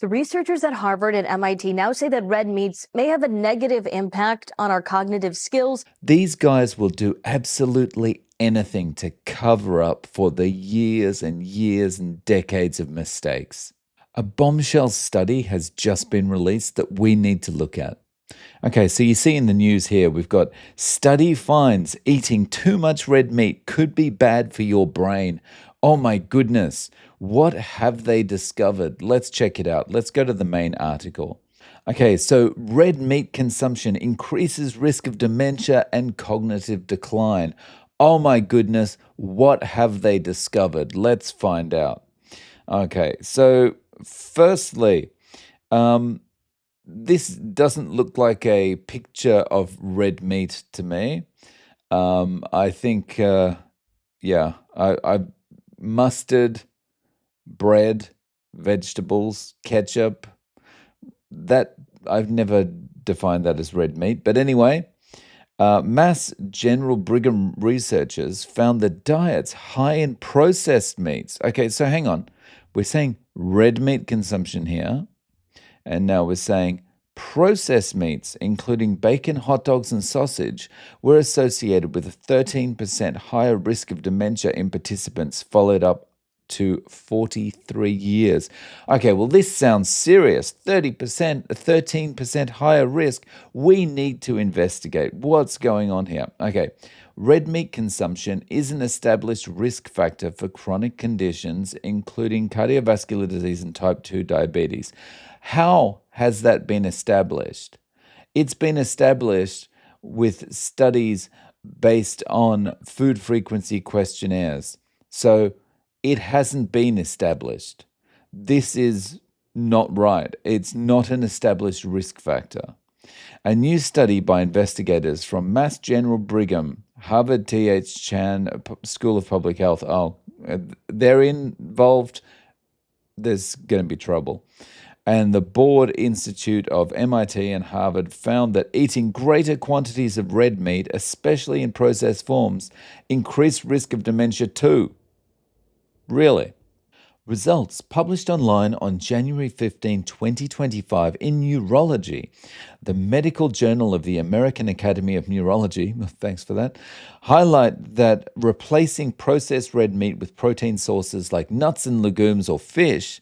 The researchers at Harvard and MIT now say that red meats may have a negative impact on our cognitive skills. These guys will do absolutely anything to cover up for the years and years and decades of mistakes. A bombshell study has just been released that we need to look at. Okay, so you see in the news here, we've got study finds eating too much red meat could be bad for your brain. Oh my goodness, what have they discovered? Let's check it out. Let's go to the main article. Okay, so red meat consumption increases risk of dementia and cognitive decline. Oh my goodness, what have they discovered? Let's find out. Okay, so firstly, this doesn't look like a picture of red meat to me. I think, mustard, bread, vegetables, ketchup. That I've never defined that as red meat. But anyway, Mass General Brigham researchers found that diets high in processed meats. Okay, so hang on. We're saying red meat consumption here. And now we're saying processed meats, including bacon, hot dogs, and sausage, were associated with a 13% higher risk of dementia in participants, followed up to 43 years. Okay, well, this sounds serious. 30%, 13% higher risk. We need to investigate what's going on here. Okay, red meat consumption is an established risk factor for chronic conditions, including cardiovascular disease and type 2 diabetes. How has that been established? It's been established with studies based on food frequency questionnaires. So it hasn't been established. This is not right. It's not an established risk factor. A new study by investigators from Mass General Brigham, Harvard T.H. Chan School of Public Health, they're involved, there's going to be trouble. And the Broad Institute of MIT and Harvard found that eating greater quantities of red meat, especially in processed forms, increased risk of dementia too. Really? Results published online on January 15, 2025 in Neurology, the medical journal of the American Academy of Neurology, thanks for that, highlight that replacing processed red meat with protein sources like nuts and legumes or fish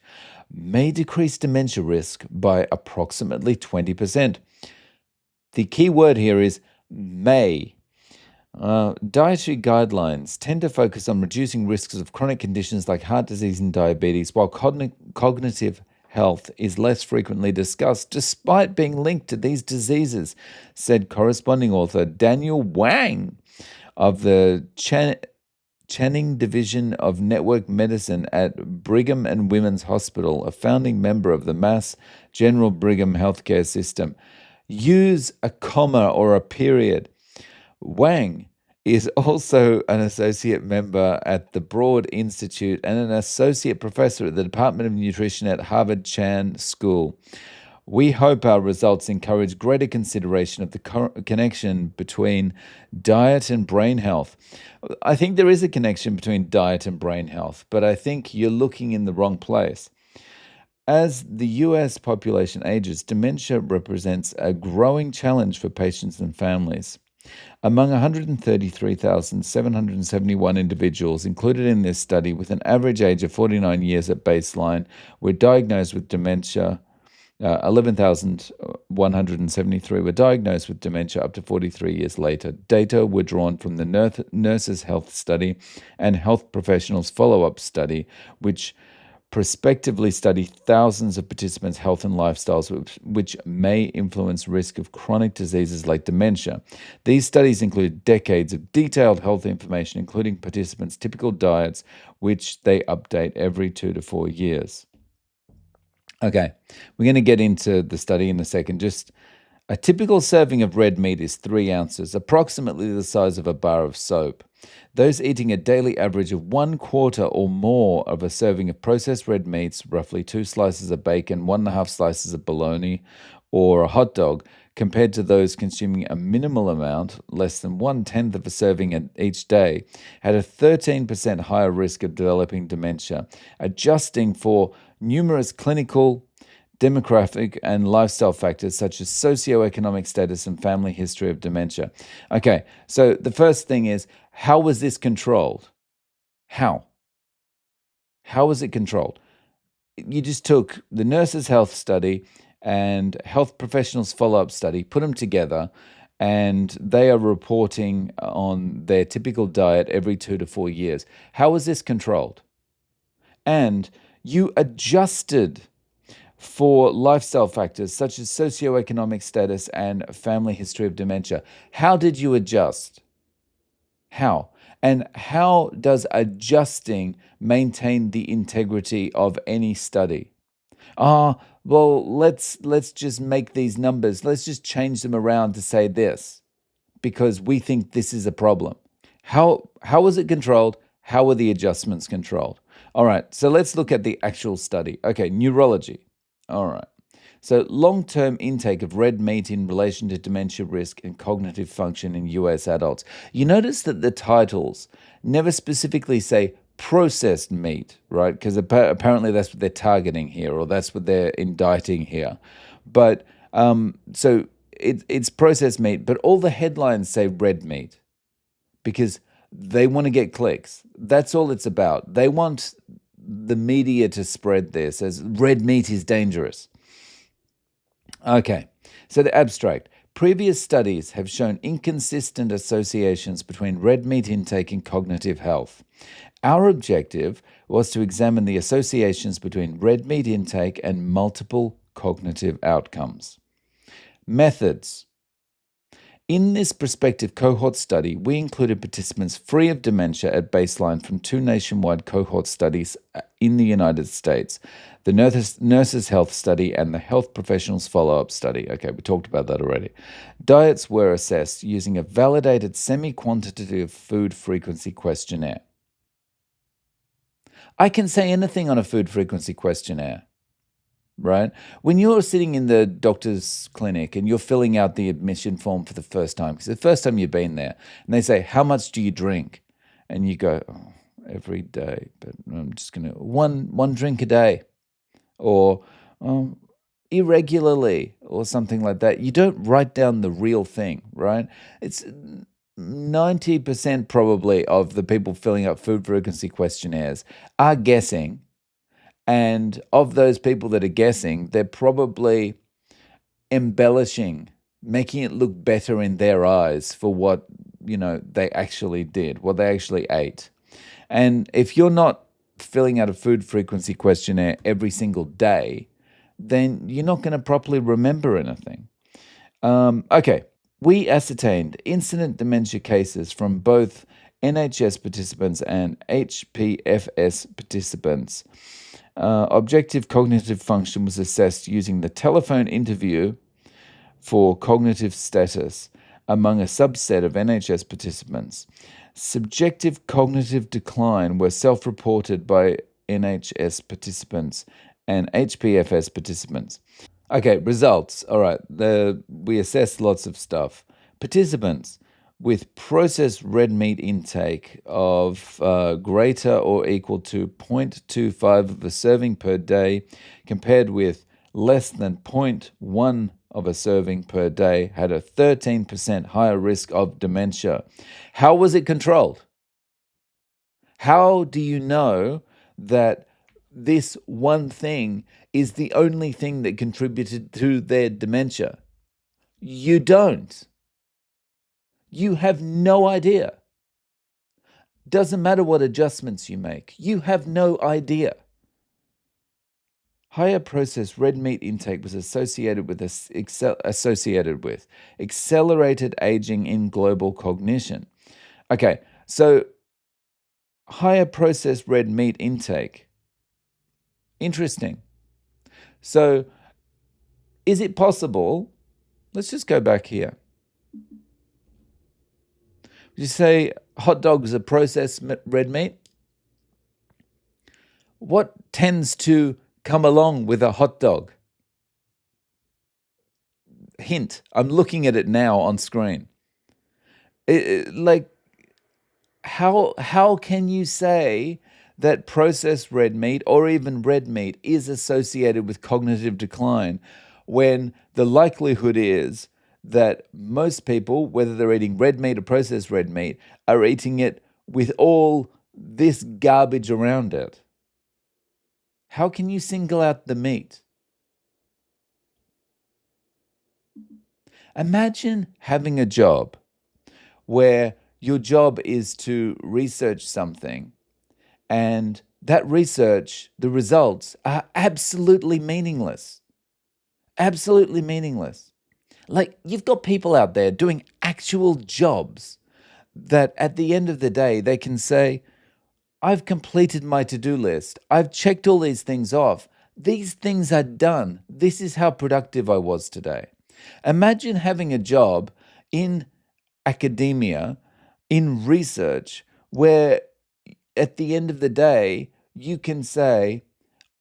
may decrease dementia risk by approximately 20%. The key word here is may. Dietary guidelines tend to focus on reducing risks of chronic conditions like heart disease and diabetes, while cognitive health is less frequently discussed, despite being linked to these diseases, said corresponding author Daniel Wang of the Channing Division of Network Medicine at Brigham and Women's Hospital, a founding member of the Mass General Brigham healthcare system. Use a comma or a period. Wang is also an associate member at the Broad Institute and an associate professor at the Department of Nutrition at Harvard Chan School. We hope our results encourage greater consideration of the connection between diet and brain health. I think there is a connection between diet and brain health, but I think you're looking in the wrong place. As the US population ages, dementia represents a growing challenge for patients and families. Among 133,771 individuals included in this study with an average age of 49 years at baseline were diagnosed with dementia. 11,173 were diagnosed with dementia up to 43 years later. Data were drawn from the Nurses' Health Study and Health Professionals Follow-Up Study, which prospectively study thousands of participants' health and lifestyles, which may influence risk of chronic diseases like dementia. These studies include decades of detailed health information, including participants' typical diets, which they update every 2 to 4 years. Okay, we're going to get into the study in a second. Just a typical serving of red meat is 3 ounces, approximately the size of a bar of soap. Those eating a daily average of 1/4 or more of a serving of processed red meats, roughly 2 slices of bacon, 1.5 slices of bologna, or a hot dog, compared to those consuming a minimal amount, less than 1/10 of a serving each day, had a 13% higher risk of developing dementia. Adjusting for numerous clinical, demographic and lifestyle factors such as socioeconomic status and family history of dementia. Okay, so the first thing is, how was this controlled? How? How was it controlled? You just took the nurses' health study and health professionals' follow-up study, put them together, and they are reporting on their typical diet every 2 to 4 years. How was this controlled? And you adjusted for lifestyle factors such as socioeconomic status and family history of dementia. How did you adjust? How? And how does adjusting maintain the integrity of any study? Well, let's just make these numbers. Let's just change them around to say this because we think this is a problem. How was it controlled? How were the adjustments controlled? All right, so let's look at the actual study. Okay, neurology. All right. So, long-term intake of red meat in relation to dementia risk and cognitive function in US adults. You notice that the titles never specifically say processed meat, right? Because apparently that's what they're targeting here, or that's what they're indicting here. But so it's processed meat, but all the headlines say red meat because they want to get clicks. That's all it's about. They want the media to spread this as red meat is dangerous. Okay, so the abstract. Previous studies have shown inconsistent associations between red meat intake and cognitive health. Our objective was to examine the associations between red meat intake and multiple cognitive outcomes. Methods. In this prospective cohort study, we included participants free of dementia at baseline from 2 nationwide cohort studies in the United States, the Nurses' Health Study and the Health Professionals Follow-Up Study. Okay, we talked about that already. Diets were assessed using a validated semi-quantitative food frequency questionnaire. I can say anything on a food frequency questionnaire. Right? When you're sitting in the doctor's clinic and you're filling out the admission form for the first time, because the first time you've been there, and they say, "How much do you drink?" And you go, "Oh, every day, but I'm just going to one drink a day," or irregularly, or something like that. You don't write down the real thing, right? It's 90% probably of the people filling out food frequency questionnaires are guessing. And of those people that are guessing, they're probably embellishing, making it look better in their eyes for what, they actually did, what they actually ate. And if you're not filling out a food frequency questionnaire every single day, then you're not going to properly remember anything. Okay, we ascertained incident dementia cases from both NHS participants and HPFS participants. Objective cognitive function was assessed using the telephone interview for cognitive status among a subset of NHS participants. Subjective cognitive decline were self-reported by NHS participants and HPFS participants. Okay, results. All right, we assessed lots of stuff. Participants with processed red meat intake of greater or equal to 0.25 of a serving per day, compared with less than 0.1 of a serving per day, had a 13% higher risk of dementia. How was it controlled? How do you know that this one thing is the only thing that contributed to their dementia? You don't. You have no idea. Doesn't matter what adjustments you make, you have no idea. Higher processed red meat intake was associated with accelerated aging in global cognition. Okay, so higher processed red meat intake. Interesting. So, is it possible? Let's just go back here. You say hot dogs are processed red meat. What tends to come along with a hot dog? Hint, I'm looking at it now on screen. How can you say that processed red meat or even red meat is associated with cognitive decline, when the likelihood is that most people, whether they're eating red meat or processed red meat, are eating it with all this garbage around it? How can you single out the meat? Imagine having a job where your job is to research something, and that research, the results are absolutely meaningless. Absolutely meaningless. Like, you've got people out there doing actual jobs that at the end of the day, they can say, I've completed my to-do list. I've checked all these things off. These things are done. This is how productive I was today. Imagine having a job in academia, in research, where at the end of the day, you can say,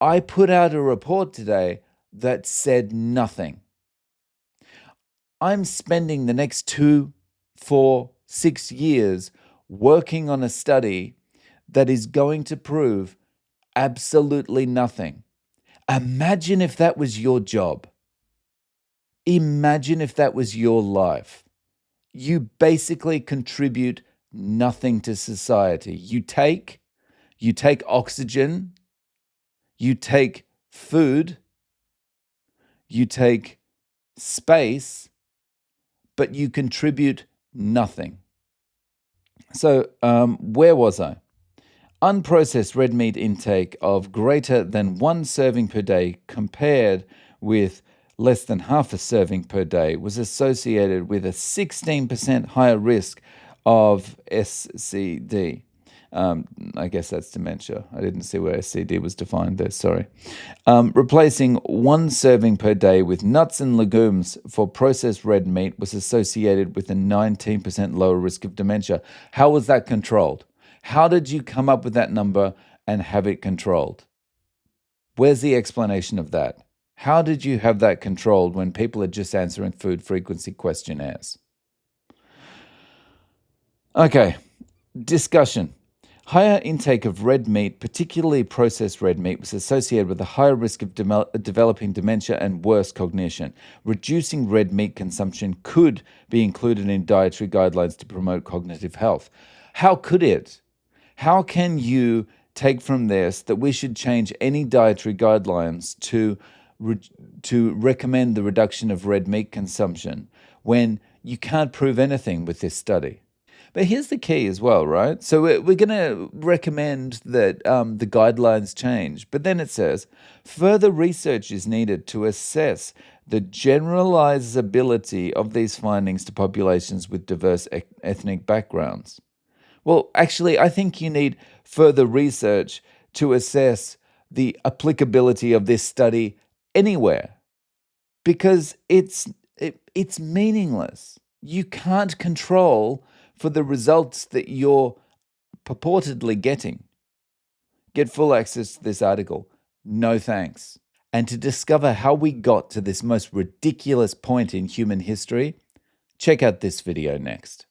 I put out a report today that said nothing. I'm spending the next 2, 4, 6 years working on a study that is going to prove absolutely nothing. Imagine if that was your job. Imagine if that was your life. You basically contribute nothing to society. You take oxygen, you take food, you take space, but you contribute nothing. So, where was I? Unprocessed red meat intake of greater than 1 serving per day compared with less than half a serving per day was associated with a 16% higher risk of SCD. I guess that's dementia. I didn't see where SCD was defined there, sorry. Replacing 1 serving per day with nuts and legumes for processed red meat was associated with a 19% lower risk of dementia. How was that controlled? How did you come up with that number and have it controlled? Where's the explanation of that? How did you have that controlled when people are just answering food frequency questionnaires? Okay, discussion. Higher intake of red meat, particularly processed red meat, was associated with a higher risk of developing dementia and worse cognition. Reducing red meat consumption could be included in dietary guidelines to promote cognitive health. How could it? How can you take from this that we should change any dietary guidelines to recommend the reduction of red meat consumption when you can't prove anything with this study? But here's the key as well, right? So we're going to recommend that the guidelines change. But then it says, further research is needed to assess the generalizability of these findings to populations with diverse ethnic backgrounds. Well, actually, I think you need further research to assess the applicability of this study anywhere, because it's meaningless. You can't control for the results that you're purportedly getting. Get full access to this article. No thanks. And to discover how we got to this most ridiculous point in human history, check out this video next.